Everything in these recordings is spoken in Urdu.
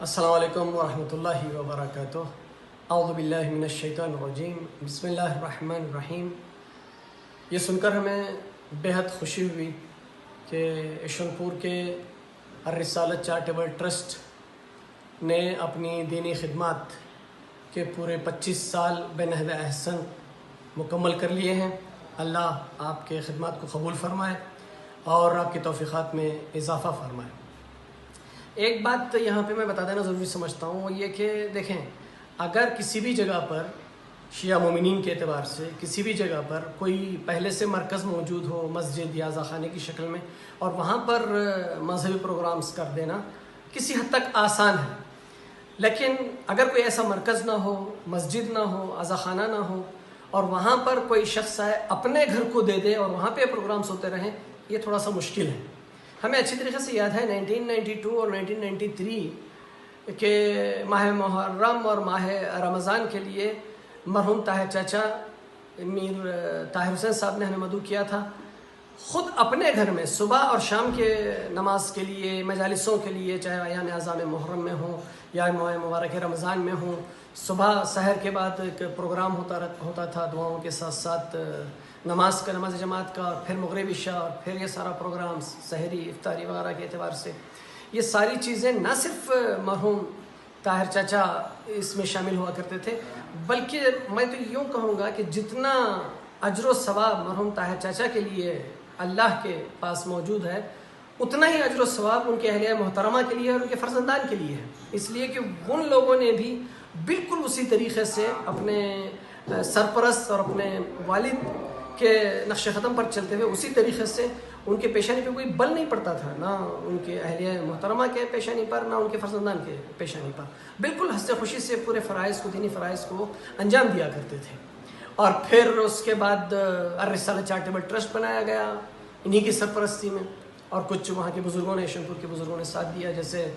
السلام علیکم ورحمۃ اللہ وبرکاتہ۔ اعوذ باللہ من الشیطان الرجیم، بسم اللہ الرحمن الرحیم۔ یہ سن کر ہمیں بہت خوشی ہوئی کہ یشون پور کے الرسالہ چیریٹیبل ٹرسٹ نے اپنی دینی خدمات کے پورے 25 سال بنہج احسن مکمل کر لیے ہیں۔ اللہ آپ کے خدمات کو قبول فرمائے اور آپ کی توفیقات میں اضافہ فرمائے۔ ایک بات یہاں پہ میں بتا دینا ضروری سمجھتا ہوں، وہ یہ کہ دیکھیں، اگر کسی بھی جگہ پر شیعہ مومنین کے اعتبار سے کسی بھی جگہ پر کوئی پہلے سے مرکز موجود ہو، مسجد یا خانے کی شکل میں، اور وہاں پر مذہبی پروگرامز کر دینا کسی حد تک آسان ہے، لیکن اگر کوئی ایسا مرکز نہ ہو، مسجد نہ ہو، خانہ نہ ہو، اور وہاں پر کوئی شخص آئے اپنے گھر کو دے دے اور وہاں پہ پروگرامز ہوتے رہیں، یہ تھوڑا سا مشکل ہے۔ ہمیں اچھی طریقے سے یاد ہے 1992 اور 1993 کے ماہ محرم اور ماہ رمضان کے لیے مرحوم طاہر چاچا میر طاہر حسین صاحب نے ہمیں مدعو کیا تھا، خود اپنے گھر میں صبح اور شام کے نماز کے لیے، مجالسوں کے لیے، چاہے ایام اعظام محرم میں ہوں یا ماہ مبارک رمضان میں ہوں، صبح سحر کے بعد ایک پروگرام ہوتا تھا دعاؤں کے ساتھ ساتھ نماز جماعت کا، اور پھر مغرب عشاء، اور پھر یہ سارا پروگرام سحری افطاری وغیرہ کے اعتبار سے یہ ساری چیزیں نہ صرف مرحوم طاہر چاچا اس میں شامل ہوا کرتے تھے، بلکہ میں تو یوں کہوں گا کہ جتنا اجر و ثواب مرحوم طاہر چاچا کے لیے اللہ کے پاس موجود ہے، اتنا ہی اجر و ثواب ان کے اہلیہ محترمہ کے لیے اور ان کے فرزندان کے لیے ہے، اس لیے کہ ان لوگوں نے بھی بالکل اسی طریقے سے اپنے سرپرست اور اپنے والد کے نقش قدم پر چلتے ہوئے اسی طریقے سے ان کے پیشانی پہ کوئی بل نہیں پڑتا تھا، نہ ان کے اہلیہ محترمہ کے پیشانی پر، نہ ان کے فرزندان کے پیشانی پر، بالکل ہنستے خوشی سے پورے فرائض کو، دینی فرائض کو انجام دیا کرتے تھے۔ اور پھر اس کے بعد الرسالہ چیریٹیبل ٹرسٹ بنایا گیا انہی کی سرپرستی میں، اور کچھ وہاں کے بزرگوں نے، یشون پور کے بزرگوں نے ساتھ دیا، جیسے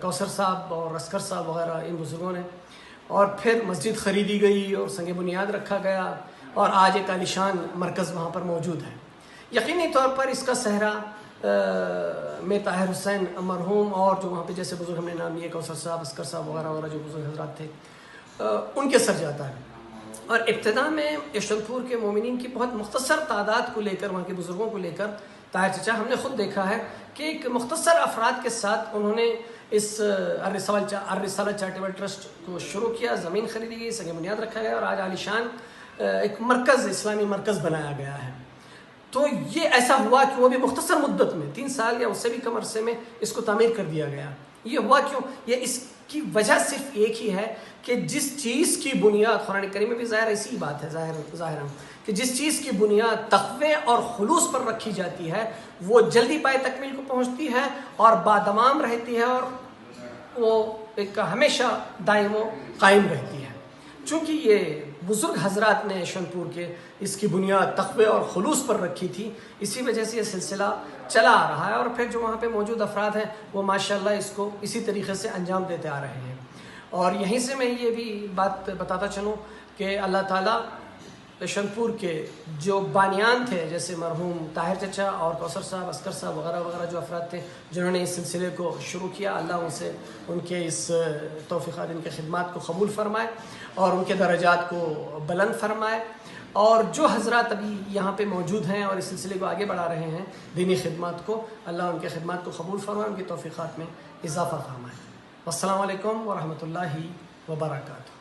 کوثر صاحب اور عسکر صاحب وغیرہ، ان بزرگوں نے۔ اور پھر مسجد خریدی گئی اور سنگ بنیاد رکھا گیا، اور آج ایک عالیشان مرکز وہاں پر موجود ہے۔ یقینی طور پر اس کا صحرا میں طاہر حسین مرحوم اور جو وہاں پہ جیسے بزرگ ہم نے نام لیے، کوثر صاحب، عسکر صاحب وغیرہ وغیرہ جو بزرگ حضرات تھے، ان کے سر جاتا ہے۔ اور ابتدا میں یشون پور کے مومنین کی بہت مختصر تعداد کو لے کر، وہاں کے بزرگوں کو لے کر، طاہر چچا ہم نے خود دیکھا ہے کہ ایک مختصر افراد کے ساتھ انہوں نے اس الرسالہ چیریٹیبل ٹرسٹ کو شروع کیا، زمین خریدی گئی، سنگ بنیاد رکھا گیا، اور آج عالیشان ایک مرکز، اسلامی مرکز بنایا گیا ہے۔ تو یہ ایسا ہوا کہ وہ بھی مختصر مدت میں 3 سال یا اس سے بھی کم عرصے میں اس کو تعمیر کر دیا گیا۔ یہ ہوا کیوں؟ یہ اس کی وجہ صرف ایک ہی ہے کہ جس چیز کی بنیاد، قرآن کریم میں بھی ظاہر ایسی بات ہے، ظاہراً کہ جس چیز کی بنیاد تقوی اور خلوص پر رکھی جاتی ہے، وہ جلدی پائے تکمیل کو پہنچتی ہے اور بادامام رہتی ہے، اور وہ ایک ہمیشہ دائم و قائم رہتی ہے۔ چونکہ یہ بزرگ حضرات نے یشون پور کے اس کی بنیاد تقوی اور خلوص پر رکھی تھی، اسی وجہ سے یہ سلسلہ چلا آ رہا ہے، اور پھر جو وہاں پہ موجود افراد ہیں وہ ماشاءاللہ اس کو اسی طریقے سے انجام دیتے آ رہے ہیں۔ اور یہیں سے میں یہ بھی بات بتاتا چلوں کہ اللہ تعالیٰ یشون پور کے جو بانیان تھے، جیسے مرحوم طاہر چچا اور کوثر صاحب، عسکر صاحب وغیرہ وغیرہ جو افراد تھے جنہوں نے اس سلسلے کو شروع کیا، اللہ ان سے ان کے اس توفیقات، ان کے خدمات کو قبول فرمائے اور ان کے درجات کو بلند فرمائے، اور جو حضرات ابھی یہاں پہ موجود ہیں اور اس سلسلے کو آگے بڑھا رہے ہیں، دینی خدمات کو، اللہ ان کے خدمات کو قبول فرمائے، ان کی توفیقات میں اضافہ فرمائے۔ والسلام علیکم ورحمۃ اللہ وبرکاتہ۔